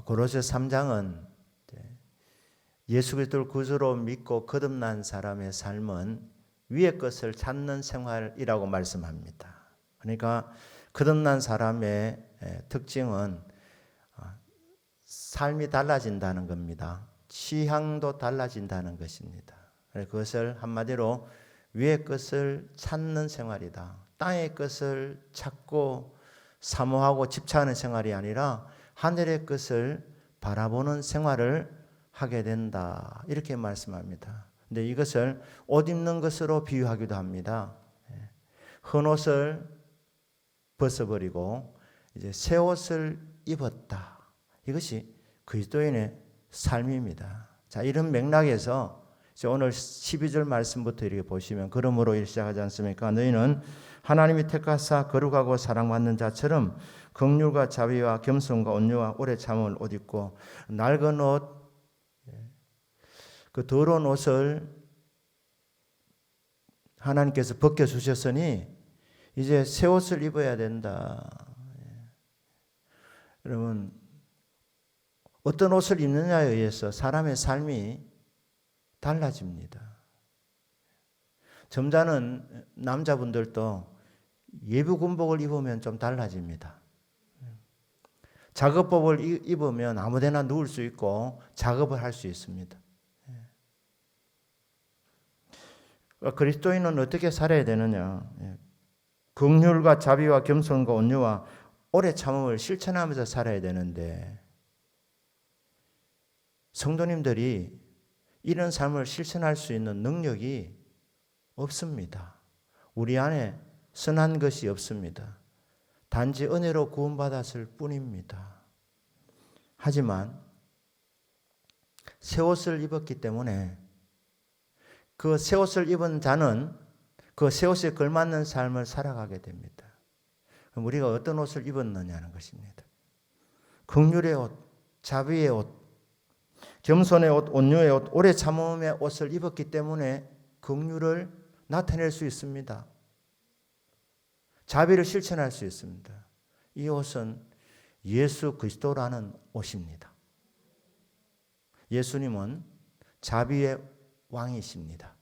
고로새 3장은 예수 그리스도를 구주로 믿고 거듭난 사람의 삶은 위의 것을 찾는 생활이라고 말씀합니다. 그러니까 거듭난 사람의 특징은 삶이 달라진다는 겁니다. 취향도 달라진다는 것입니다. 그것을 한마디로 위의 것을 찾는 생활이다. 땅의 것을 찾고 사모하고 집착하는 생활이 아니라 하늘의 것을 바라보는 생활을 하게 된다. 이렇게 말씀합니다. 근데 이것을 옷 입는 것으로 비유하기도 합니다. 헌 옷을 벗어버리고 이제 새 옷을 입었다. 이것이 그리스도인의 삶입니다. 자, 이런 맥락에서 오늘 12절 말씀부터 이렇게 보시면 그러므로 이렇게 시작하지 않습니까? 너희는 하나님이 택하사 거룩하고 사랑받는 자처럼 긍휼과 자비와 겸손과 온유와 오래 참음을 옷 입고 낡은 옷, 그 더러운 옷을 하나님께서 벗겨주셨으니 이제 새 옷을 입어야 된다. 여러분, 어떤 옷을 입느냐에 의해서 사람의 삶이 달라집니다. 점잖은 남자분들도 예비 군복을 입으면 좀 달라집니다. 작업복을 입으면 아무데나 누울 수 있고 작업을 할 수 있습니다. 그리스도인은 어떻게 살아야 되느냐? 긍휼과 자비와 겸손과 온유와 오래 참음을 실천하면서 살아야 되는데 성도님들이 이런 삶을 실천할 수 있는 능력이 없습니다. 우리 안에 선한 것이 없습니다. 단지 은혜로 구원받았을 뿐입니다. 하지만 새 옷을 입었기 때문에 그 새 옷을 입은 자는 그 새 옷에 걸맞는 삶을 살아가게 됩니다. 그럼 우리가 어떤 옷을 입었느냐는 것입니다. 긍휼의 옷, 자비의 옷, 겸손의 옷, 온유의 옷, 오래 참음의 옷을 입었기 때문에 긍휼을 나타낼 수 있습니다. 자비를 실천할 수 있습니다. 이 옷은 예수 그리스도라는 옷입니다. 예수님은 자비의 왕이십니다.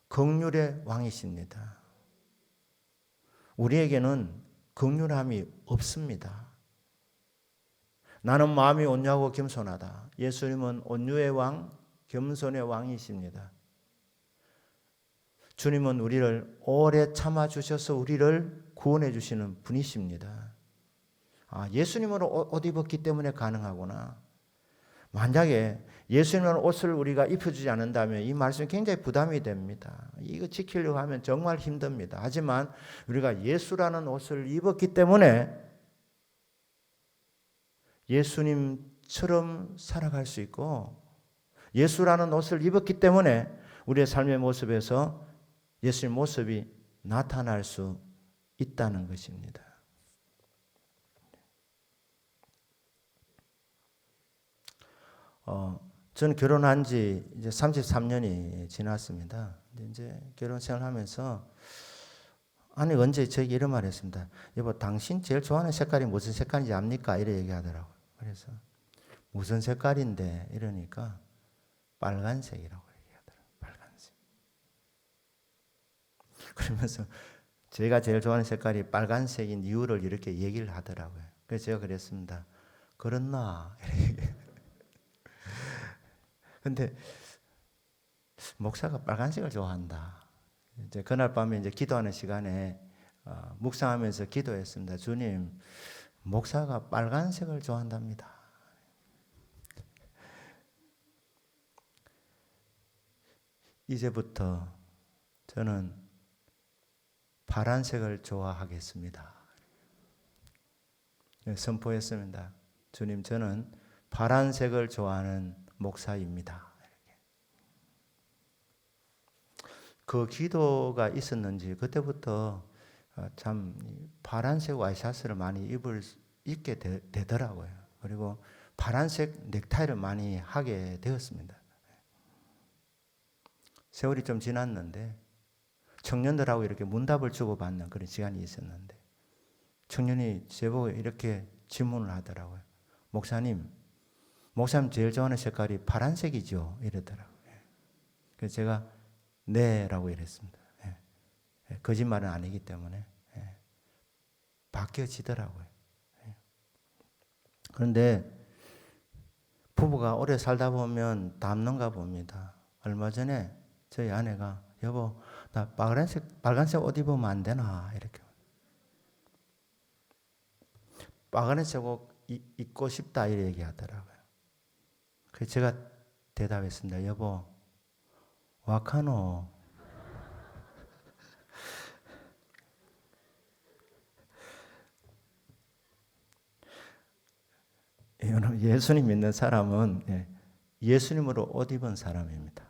긍휼의 왕이십니다. 우리에게는 긍휼함이 없습니다. 나는 마음이 온유하고 겸손하다. 예수님은 온유의 왕, 겸손의 왕이십니다. 주님은 우리를 오래 참아주셔서 우리를 구원해 주시는 분이십니다. 예수님으로 옷 입었기 때문에 가능하구나. 만약에 예수님의 옷을 우리가 입혀주지 않는다면 이 말씀이 굉장히 부담이 됩니다. 이거 지키려고 하면 정말 힘듭니다. 하지만 우리가 예수라는 옷을 입었기 때문에 예수님처럼 살아갈 수 있고 예수라는 옷을 입었기 때문에 우리의 삶의 모습에서 예수의 모습이 나타날 수 있다는 것입니다. 저는 결혼한 지 이제 33년이 지났습니다. 이제 결혼 생활하면서 아니 언제 저에게 이런 말을 했습니다. 여보, 당신 제일 좋아하는 색깔이 무슨 색깔인지 압니까? 이래 얘기하더라고요. 그래서 무슨 색깔인데 이러니까 빨간색이라고 얘기하더라고요. 빨간색. 그러면서 제가 제일 좋아하는 색깔이 빨간색인 이유를 이렇게 얘기를 하더라고요. 그래서 제가 그랬습니다. 그렇나? 근데 목사가 빨간색을 좋아한다. 이제 그날 밤에 이제 기도하는 시간에 묵상하면서 기도했습니다. 주님, 목사가 빨간색을 좋아한답니다. 이제부터 저는 파란색을 좋아하겠습니다. 선포했습니다. 주님, 저는 파란색을 좋아하는 목사입니다. 그 기도가 있었는지 그때부터 참 파란색 와이셔츠를 많이 입게 되더라고요. 그리고 파란색 넥타이를 많이 하게 되었습니다. 세월이 좀 지났는데 청년들하고 이렇게 문답을 주고받는 그런 시간이 있었는데 청년이 제보고 이렇게 질문을 하더라고요. 목사님 제일 좋아하는 색깔이 파란색이죠. 이러더라고요. 그래서 제가 네라고 이랬습니다. 거짓말은 아니기 때문에 바뀌어지더라고요. 그런데 부부가 오래 살다 보면 닮는가 봅니다. 얼마 전에 저희 아내가 여보 나 빨간색 옷 입으면 안 되나 이렇게 빨간색 옷 입고 싶다 이렇게 얘기하더라고요. 그래서 제가 대답했습니다. 여보 와카노 예수님 믿는 사람은 예수님으로 옷 입은 사람입니다.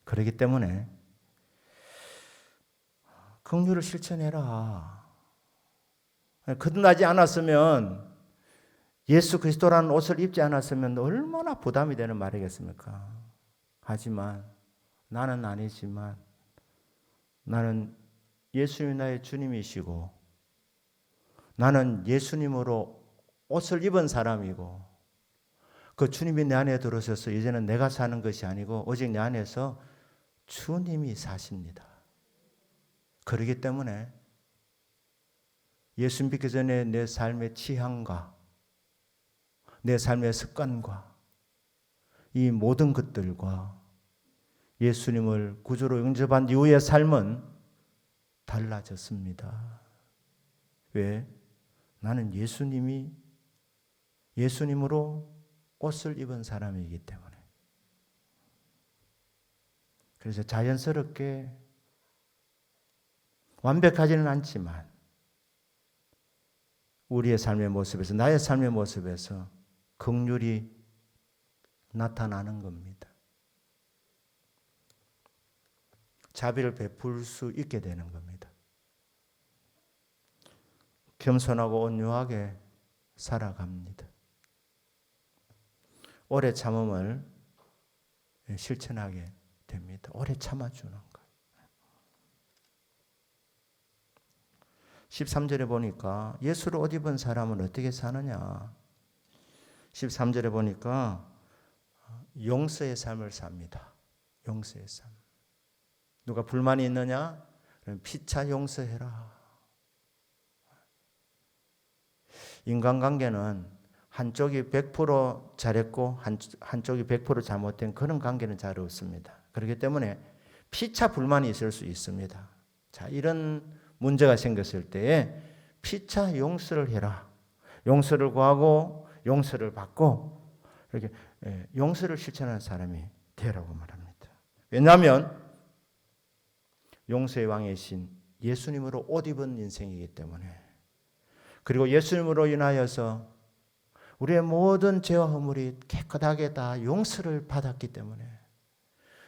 그렇기 때문에 긍휼을 실천해라. 거듭나지 않았으면 예수 그리스도라는 옷을 입지 않았으면 얼마나 부담이 되는 말이겠습니까? 하지만 나는 아니지만 나는 예수님이 나의 주님이시고 나는 예수님으로 옷을 입은 사람이고 그 주님이 내 안에 들어오셔서 이제는 내가 사는 것이 아니고 오직 내 안에서 주님이 사십니다. 그렇기 때문에 예수 믿기 전에 내 삶의 취향과 내 삶의 습관과 이 모든 것들과 예수님을 구주로 영접한 이후의 삶은 달라졌습니다. 왜? 나는 예수님으로 옷을 입은 사람이기 때문에. 그래서 자연스럽게 완벽하지는 않지만 우리의 삶의 모습에서 나의 삶의 모습에서 긍휼이 나타나는 겁니다. 자비를 베풀 수 있게 되는 겁니다. 겸손하고 온유하게 살아갑니다. 오래 참음을 실천하게 됩니다. 오래 참아주는 것. 13절에 보니까 예수를 옷 입은 사람은 어떻게 사느냐. 13절에 보니까 용서의 삶을 삽니다. 용서의 삶. 누가 불만이 있느냐? 그럼 피차 용서해라. 인간관계는 한쪽이 100% 잘했고 한쪽이 100% 잘못된 그런 관계는 잘 없습니다. 그렇기 때문에 피차 불만이 있을 수 있습니다. 자, 이런 문제가 생겼을 때에 피차 용서를 해라. 용서를 구하고 용서를 받고 이렇게 용서를 실천하는 사람이 되라고 말합니다. 왜냐하면 용서의 왕이신 예수님으로 옷 입은 인생이기 때문에 그리고 예수님으로 인하여서 우리의 모든 죄와 허물이 깨끗하게 다 용서를 받았기 때문에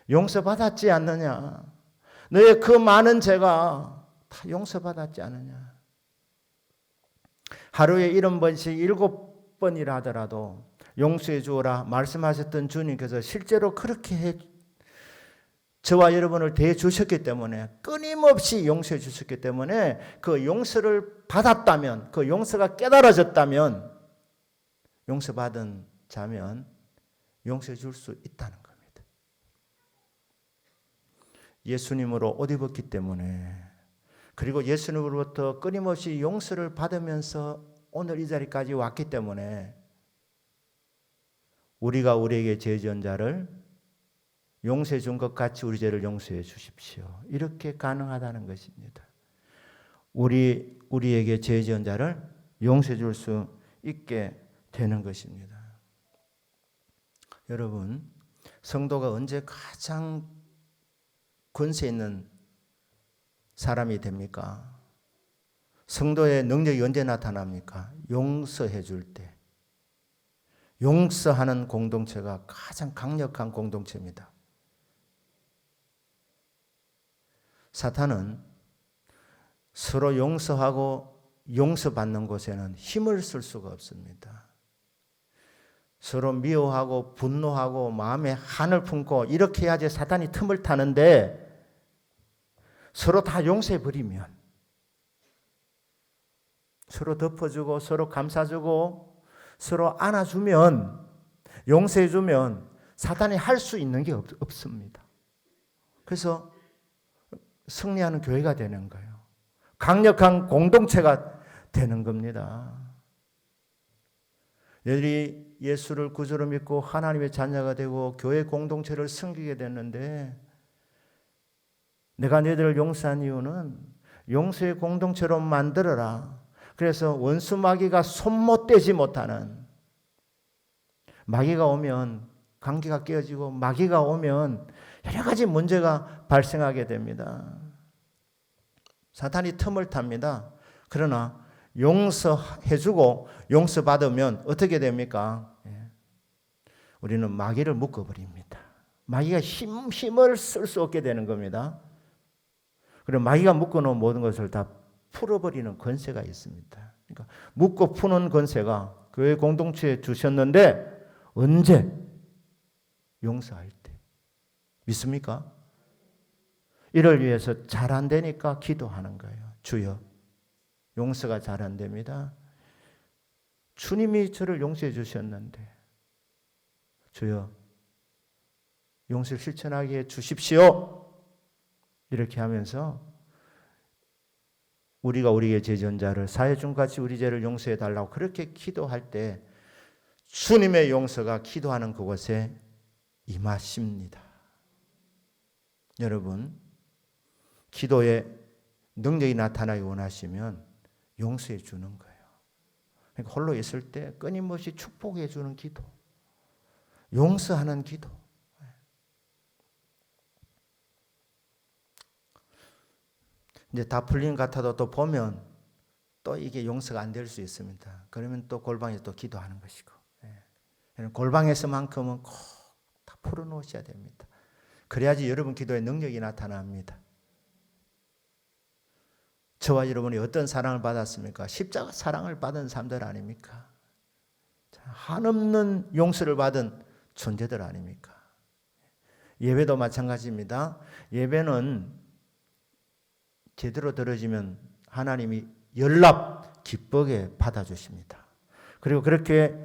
용서받았지 않느냐? 너의 그 많은 죄가 다 용서받았지 않느냐? 하루에 70번씩 7번이라 하더라도 용서해 주어라 말씀하셨던 주님께서 실제로 그렇게 저와 여러분을 대해 주셨기 때문에 끊임없이 용서해 주셨기 때문에 그 용서를 받았다면 그 용서가 깨달아졌다면 용서받은 자면 용서해 줄 수 있다는 겁니다. 예수님으로 옷 입었기 때문에 그리고 예수님으로부터 끊임없이 용서를 받으면서 오늘 이 자리까지 왔기 때문에 우리가 우리에게 죄 지은 자를 용서해 준 것 같이 우리 죄를 용서해 주십시오. 이렇게 가능하다는 것입니다. 우리에게 죄 지은 자를 용서해 줄 수 있게 되는 것입니다. 여러분, 성도가 언제 가장 권세 있는 사람이 됩니까? 성도의 능력이 언제 나타납니까? 용서해 줄 때. 용서하는 공동체가 가장 강력한 공동체입니다. 사탄은 서로 용서하고 용서받는 곳에는 힘을 쓸 수가 없습니다. 서로 미워하고 분노하고 마음에 한을 품고 이렇게 해야지 사탄이 틈을 타는데 서로 다 용서해버리면 서로 덮어주고 서로 감싸주고 서로 안아주면, 용서해주면 사탄이 할 수 있는 게 없습니다. 그래서 승리하는 교회가 되는 거예요. 강력한 공동체가 되는 겁니다. 너희들이 예수를 구주로 믿고 하나님의 자녀가 되고 교회 공동체를 섬기게 됐는데, 내가 너희들을 용서한 이유는 용서의 공동체로 만들어라. 그래서 원수 마귀가 손못 대지 못하는, 마귀가 오면 관계가 깨어지고 마귀가 오면 여러 가지 문제가 발생하게 됩니다. 사탄이 틈을 탑니다. 그러나 용서해주고 용서받으면 어떻게 됩니까? 우리는 마귀를 묶어버립니다. 마귀가 힘을 쓸 수 없게 되는 겁니다. 그리고 마귀가 묶어놓은 모든 것을 다 풀어버리는 권세가 있습니다. 그러니까 묶고 푸는 권세가 교회 공동체에 주셨는데 언제? 용서할 때. 믿습니까? 이를 위해서 잘 안 되니까 기도하는 거예요. 주여, 용서가 잘 안 됩니다. 주님이 저를 용서해 주셨는데 주여, 용서를 실천하게 해 주십시오. 이렇게 하면서 우리가 우리의 죄전자를 사해준같이 우리 죄를 용서해 달라고 그렇게 기도할 때 주님의 용서가 기도하는 그곳에 임하십니다. 여러분, 기도에 능력이 나타나기 원하시면 용서해 주는 거예요. 그러니까 홀로 있을 때 끊임없이 축복해 주는 기도, 용서하는 기도. 이제 다 풀린 것 같아도 또 보면 또 이게 용서가 안 될 수 있습니다. 그러면 또 골방에서 또 기도하는 것이고, 골방에서만큼은 꼭 다 풀어놓으셔야 됩니다. 그래야지 여러분 기도에 능력이 나타납니다. 저와 여러분이 어떤 사랑을 받았습니까? 십자가 사랑을 받은 사람들 아닙니까? 한없는 용서를 받은 존재들 아닙니까? 예배도 마찬가지입니다. 예배는 제대로 들어지면 하나님이 연락 기쁘게 받아주십니다. 그리고 그렇게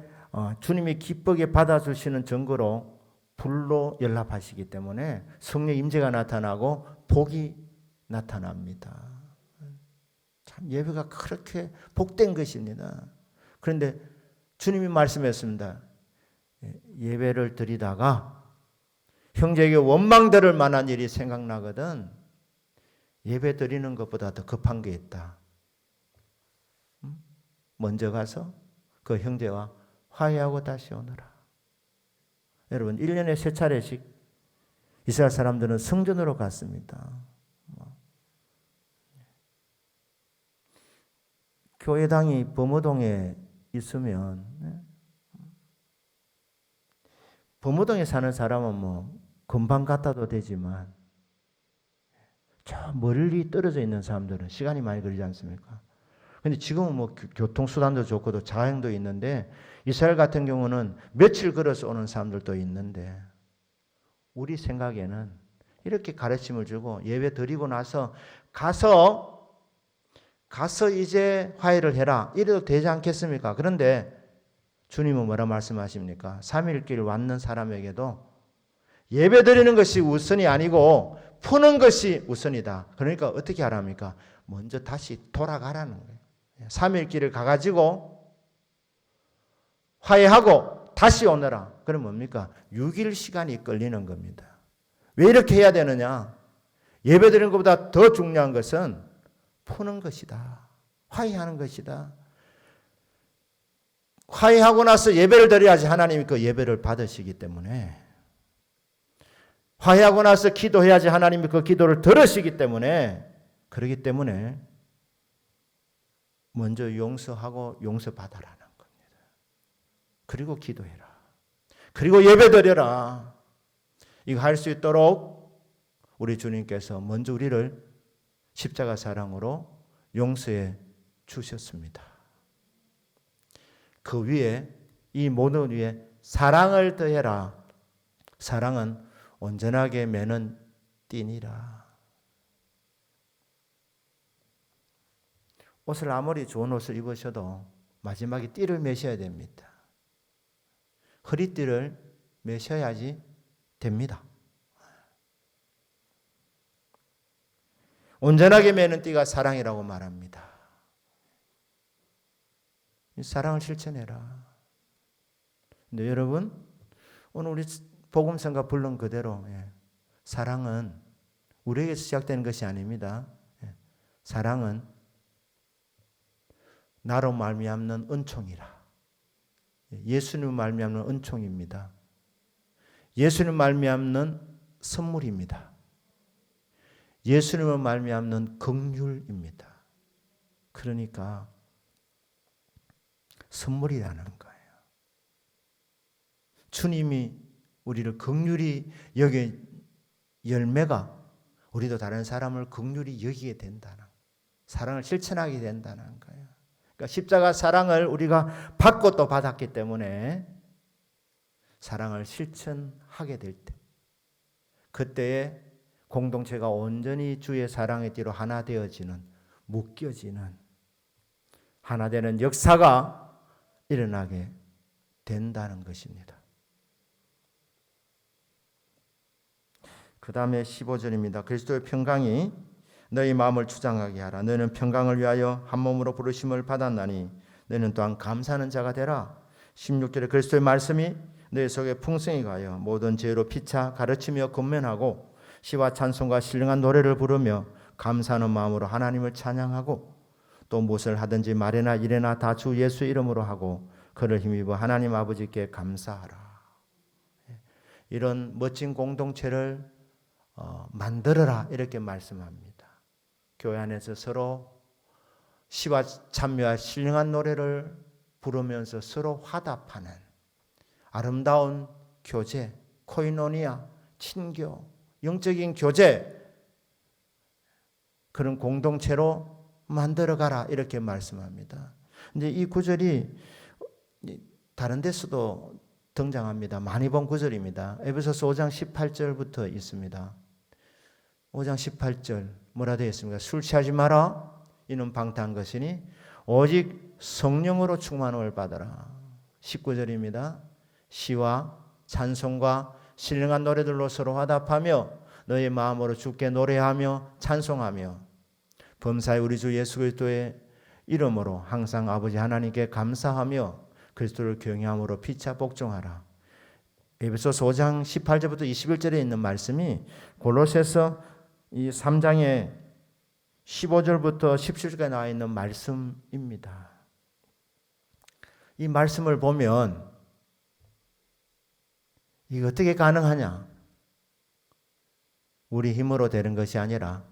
주님이 기쁘게 받아주시는 증거로 불로 연락하시기 때문에 성령 임재가 나타나고 복이 나타납니다. 참 예배가 그렇게 복된 것입니다. 그런데 주님이 말씀했습니다. 예배를 드리다가 형제에게 원망 들을 만한 일이 생각나거든 예배 드리는 것보다 더 급한 게 있다. 먼저 가서 그 형제와 화해하고 다시 오너라. 여러분 1년에 3차례씩 이스라엘 사람들은 성전으로 갔습니다. 교회당이 범어동에 있으면 범어동에 사는 사람은 뭐 금방 갔다도 되지만 저 멀리 떨어져 있는 사람들은 시간이 많이 걸리지 않습니까? 근데 지금은 뭐 교통수단도 좋고도 자행도 있는데 이스라엘 같은 경우는 며칠 걸어서 오는 사람들도 있는데 우리 생각에는 이렇게 가르침을 주고 예배 드리고 나서 가서 이제 화해를 해라 이래도 되지 않겠습니까? 그런데 주님은 뭐라 말씀하십니까? 3일길 왔는 사람에게도 예배 드리는 것이 우선이 아니고 푸는 것이 우선이다. 그러니까 어떻게 하랍니까? 먼저 다시 돌아가라는 거예요. 3일길을 가가지고 화해하고 다시 오너라. 그럼 뭡니까? 6일 시간이 걸리는 겁니다. 왜 이렇게 해야 되느냐? 예배 드리는 것보다 더 중요한 것은 푸는 것이다. 화해하는 것이다. 화해하고 나서 예배를 드려야지 하나님이 그 예배를 받으시기 때문에 화해하고 나서 기도해야지 하나님이 그 기도를 들으시기 때문에 그렇기 때문에 먼저 용서하고 용서받아라는 겁니다. 그리고 기도해라. 그리고 예배드려라. 이거 할 수 있도록 우리 주님께서 먼저 우리를 십자가 사랑으로 용서해 주셨습니다. 그 위에 이 모든 위에 사랑을 더해라. 사랑은 온전하게 매는 띠니라. 옷을 아무리 좋은 옷을 입으셔도 마지막에 띠를 매셔야 됩니다. 허리띠를 매셔야지 됩니다. 온전하게 매는 띠가 사랑이라고 말합니다. 이 사랑을 실천해라. 근데 여러분, 오늘 우리 복음성가 불론 그대로 사랑은 우리에게서 시작되는 것이 아닙니다. 사랑은 나로 말미암는 은총이라. 예수님 말미암는 은총입니다. 예수님 말미암는 선물입니다. 예수님을 말미암는 긍휼입니다. 그러니까 선물이라는 거예요. 주님이 우리를 긍휼히 여긴 열매가 우리도 다른 사람을 긍휼히 여기게 된다는, 사랑을 실천하게 된다는 거예요. 그러니까 십자가 사랑을 우리가 받고 또 받았기 때문에 사랑을 실천하게 될 때, 그때에 공동체가 온전히 주의 사랑의 띠로 하나 되어지는, 묶여지는, 하나 되는 역사가 일어나게 된다는 것입니다. 그 다음에 15절입니다. 그리스도의 평강이 너희 마음을 주장하게 하라. 너희는 평강을 위하여 한 몸으로 부르심을 받았나니 너희는 또한 감사하는 자가 되라. 16절에 그리스도의 말씀이 너희 속에 풍성히 가여 모든 죄로 피차 가르치며 권면하고 시와 찬송과 신령한 노래를 부르며 감사하는 마음으로 하나님을 찬양하고 또 무엇을 하든지 말이나 일이나 다 주 예수 이름으로 하고 그를 힘입어 하나님 아버지께 감사하라. 이런 멋진 공동체를 만들어라 이렇게 말씀합니다. 교회 안에서 서로 시와 찬미와 신령한 노래를 부르면서 서로 화답하는 아름다운 교제, 코이노니아, 친교, 영적인 교제, 그런 공동체로 만들어가라 이렇게 말씀합니다. 근데 이 구절이 다른 데서도 등장합니다. 많이 본 구절입니다. 에베소서 5장 18절부터 있습니다. 5장 18절 뭐라 되어 있습니까? 술 취하지 마라. 이는 방탕한 것이니 오직 성령으로 충만함을 받아라. 19절입니다. 시와 찬송과 신령한 노래들로 서로 화답하며 너의 마음으로 주께 노래하며 찬송하며 범사에 우리 주 예수 그리스도의 이름으로 항상 아버지 하나님께 감사하며 그리스도를 경외함으로 피차 복종하라. 에베소서 5장 18절부터 21절에 있는 말씀이 골로새서 이 3장의 15절부터 17절까지 나와 있는 말씀입니다. 이 말씀을 보면 이게 어떻게 가능하냐? 우리 힘으로 되는 것이 아니라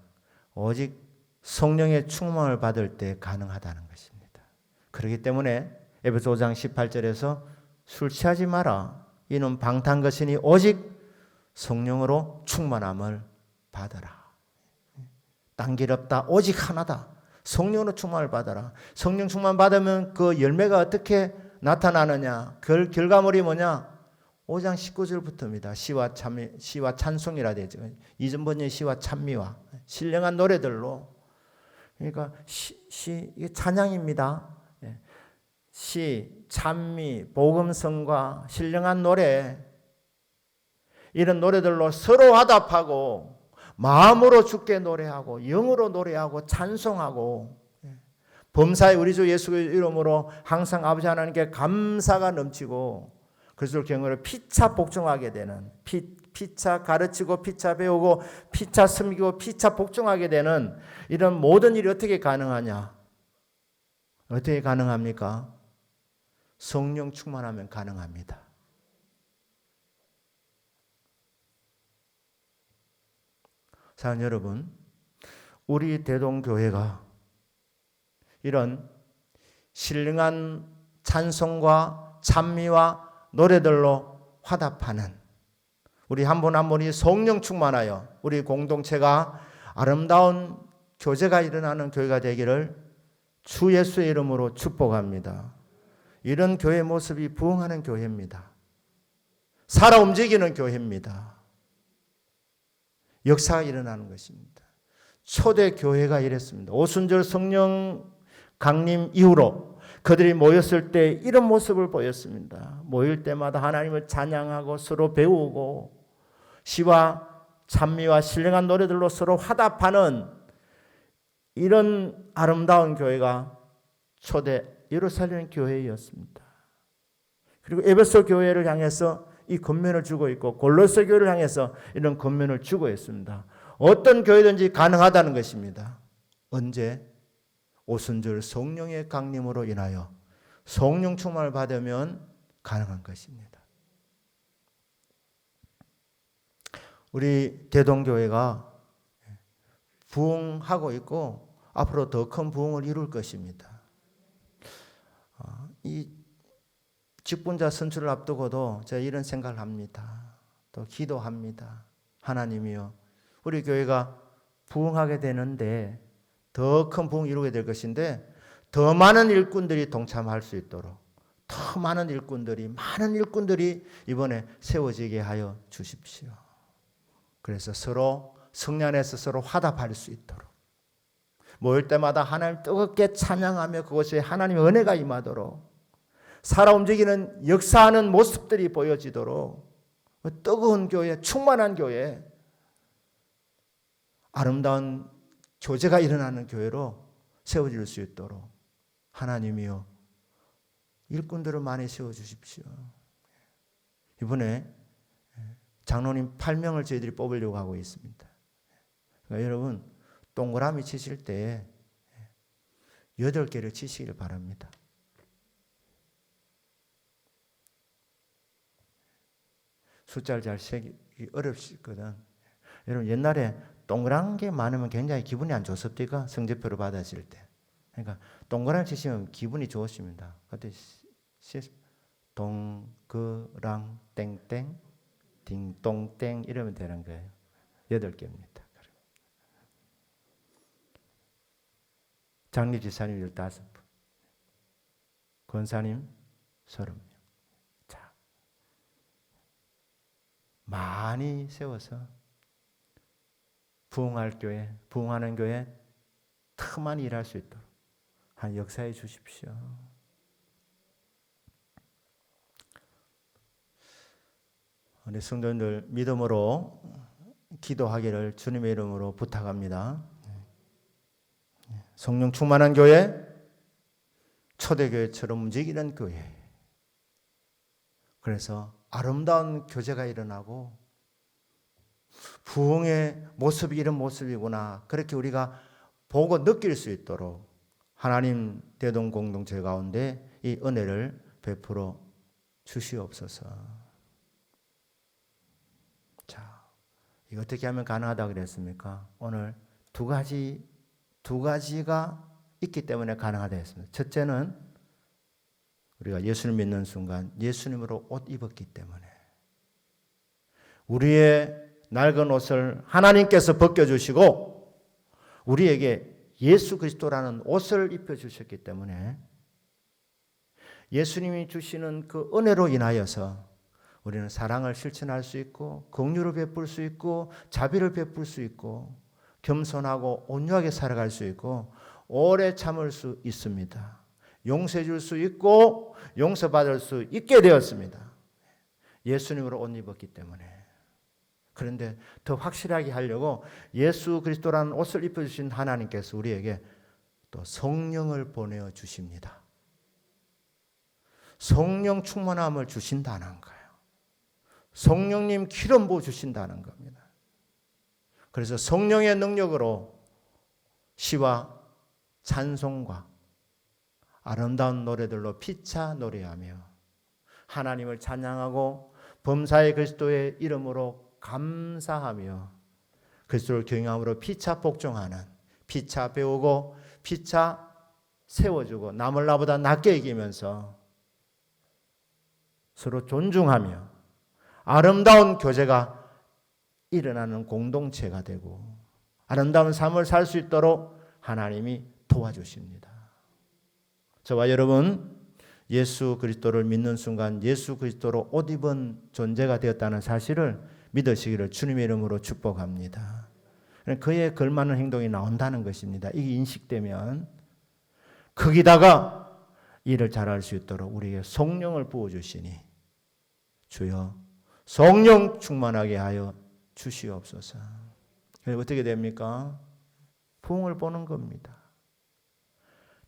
오직 성령의 충만을 받을 때 가능하다는 것입니다. 그렇기 때문에 에베소 5장 18절에서 술 취하지 마라. 이는 방탕한 것이니 오직 성령으로 충만함을 받아라. 딴 길 없다. 오직 하나다. 성령으로 충만을 받아라. 성령 충만 받으면 그 열매가 어떻게 나타나느냐? 그 결과물이 뭐냐? 5장 19절부터입니다. 시와 찬송이라 되죠. 이전 번역의 시와 찬미와 신령한 노래들로. 그러니까 이게 찬양입니다. 시, 찬미, 복음성과 신령한 노래, 이런 노래들로 서로 화답하고 마음으로 주께 노래하고 영으로 노래하고 찬송하고 범사에 우리 주 예수의 이름으로 항상 아버지 하나님께 감사가 넘치고 그리스도를 경외로 피차 복종하게 되는, 피차 가르치고 피차 배우고 피차 섬기고 피차 복종하게 되는 이런 모든 일이 어떻게 가능하냐? 어떻게 가능합니까? 성령 충만하면 가능합니다. 사랑하는 여러분, 우리 대동교회가 이런 신령한 찬송과 찬미와 노래들로 화답하는, 우리 한 분 한 분이 성령 충만하여 우리 공동체가 아름다운 교제가 일어나는 교회가 되기를 주 예수의 이름으로 축복합니다. 이런 교회 모습이 부흥하는 교회입니다. 살아 움직이는 교회입니다. 역사가 일어나는 것입니다. 초대 교회가 이랬습니다. 오순절 성령 강림 이후로 그들이 모였을 때 이런 모습을 보였습니다. 모일 때마다 하나님을 찬양하고 서로 배우고 시와 찬미와 신령한 노래들로 서로 화답하는 이런 아름다운 교회가 초대 예루살렘 교회였습니다. 그리고 에베소 교회를 향해서 이 권면을 주고 있고 골로새 교회를 향해서 이런 권면을 주고 있습니다. 어떤 교회든지 가능하다는 것입니다. 언제? 오순절 성령의 강림으로 인하여 성령 충만을 받으면 가능한 것입니다. 우리 대동교회가 부흥하고 있고 앞으로 더 큰 부흥을 이룰 것입니다. 이 직분자 선출을 앞두고도 제가 이런 생각을 합니다. 또 기도합니다. 하나님이여, 우리 교회가 부흥하게 되는데 더 큰 부흥을 이루게 될 것인데 더 많은 일꾼들이 동참할 수 있도록 더 많은 일꾼들이 이번에 세워지게 하여 주십시오. 그래서 서로 성령 안에서 서로 화답할 수 있도록 모일 때마다 하나님 뜨겁게 찬양하며 그곳에 하나님의 은혜가 임하도록 살아 움직이는 역사하는 모습들이 보여지도록 뜨거운 교회, 충만한 교회, 아름다운 교제가 일어나는 교회로 세워질 수 있도록 하나님이여 일꾼들을 많이 세워주십시오. 이번에 장로님 8명을 저희들이 뽑으려고 하고 있습니다. 그러니까 여러분 동그라미 치실 때 8개를 치시길 바랍니다. 숫자를 잘 세기 어렵거든. 여러분 옛날에 동그란 게 많으면 굉장히 기분이 안 좋습니까? 성적표를 받으실 때. 그러니까 동그라미 치시면 기분이 좋으십니다. 그때 동그랑 땡땡 딩동땡 이러면 되는 거예요. 8개입니다. 장례지사님 15분, 권사님 30명. 자, 많이 세워서 부흥할 교회, 부흥하는 교회 더 많이 일할 수 있도록 한 역사해 주십시오. 우리 성도님들 믿음으로 기도하기를 주님의 이름으로 부탁합니다. 성령 충만한 교회, 초대교회처럼 움직이는 교회. 그래서 아름다운 교제가 일어나고 부흥의 모습이 이런 모습이구나. 그렇게 우리가 보고 느낄 수 있도록 하나님 대동공동체 가운데 이 은혜를 베풀어 주시옵소서. 자, 이거 어떻게 하면 가능하다고 그랬습니까? 오늘 두 가지가 있기 때문에 가능하다 했습니다. 첫째는 우리가 예수를 믿는 순간 예수님으로 옷 입었기 때문에 우리의 낡은 옷을 하나님께서 벗겨주시고 우리에게 예수 그리스도라는 옷을 입혀주셨기 때문에 예수님이 주시는 그 은혜로 인하여서 우리는 사랑을 실천할 수 있고 긍휼을 베풀 수 있고 자비를 베풀 수 있고 겸손하고 온유하게 살아갈 수 있고 오래 참을 수 있습니다. 용서해 줄 수 있고 용서받을 수 있게 되었습니다. 예수님으로 옷 입었기 때문에. 그런데 더 확실하게 하려고 예수 그리스도라는 옷을 입혀주신 하나님께서 우리에게 또 성령을 보내어 주십니다. 성령 충만함을 주신다는 거예요. 성령님 기름 부어 주신다는 겁니다. 그래서 성령의 능력으로 시와 찬송과 아름다운 노래들로 피차 노래하며 하나님을 찬양하고 범사의 그리스도의 이름으로 감사하며 그리스도를 경외함으로 피차 복종하는, 피차 배우고 피차 세워주고 남을 나보다 낮게 여기면서 서로 존중하며 아름다운 교제가 일어나는 공동체가 되고 아름다운 삶을 살 수 있도록 하나님이 도와주십니다. 저와 여러분 예수 그리스도를 믿는 순간 예수 그리스도로 옷 입은 존재가 되었다는 사실을 믿으시기를 주님의 이름으로 축복합니다. 그에 걸맞는 행동이 나온다는 것입니다. 이게 인식되면 거기다가 일을 잘할 수 있도록 우리에게 성령을 부어주시니 주여 성령 충만하게 하여 주시옵소서. 어떻게 됩니까? 부흥을 보는 겁니다.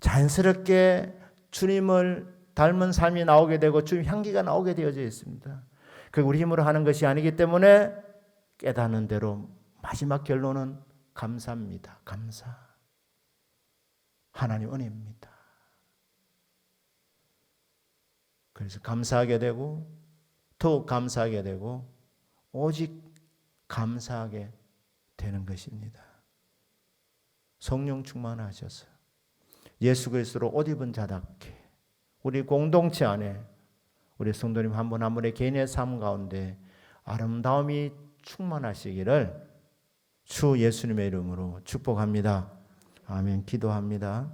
자연스럽게 주님을 닮은 삶이 나오게 되고 주님 향기가 나오게 되어져 있습니다. 그게 우리 힘으로 하는 것이 아니기 때문에 깨닫는 대로 마지막 결론은 감사입니다. 감사. 하나님 은혜입니다. 그래서 감사하게 되고 더욱 감사하게 되고 오직 감사하게 되는 것입니다. 성령 충만하셔서 예수 그리스도로 옷 입은 자답게 우리 공동체 안에 우리 성도님 한 분 한 분의 개인의 삶 가운데 아름다움이 충만하시기를 주 예수님의 이름으로 축복합니다. 아멘. 기도합니다.